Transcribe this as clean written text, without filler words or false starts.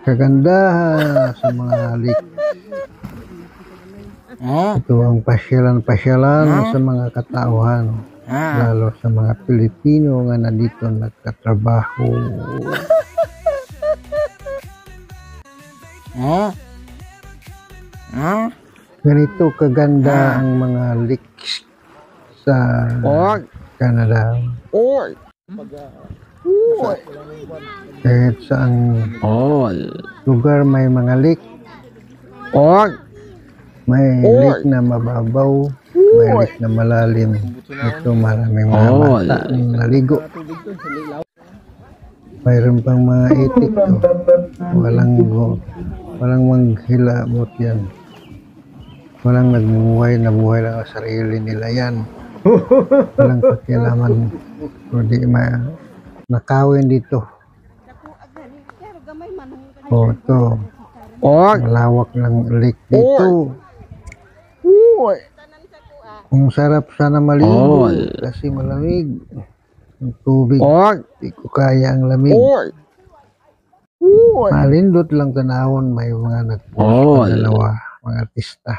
kagandahan sa mga lake. Ito ang pasyalan-pasyalan sa mga katauhan, lalo sa mga Pilipino nga na dito nagkatrabaho. Ganito kaganda ang mga lakes sa Canada. Kahit saang lugar may mga lake. May lake na mababaw, may lake na malalim. Ito maraming mga bata ang naligo. Mayroon pang mga itik. Walang manghilabot yan. Walang nagmuhay na buhay lang sa sarili nila yan. Walang pakialaman. Kundi nakawin dito. Ito. Malawak ng lake dito. Ang sarap sana maligo kasi malamig ang tubig. Di ko kaya ang lamig. Malindot lang tanawon, may mga nagpost na dalawa, mga artista.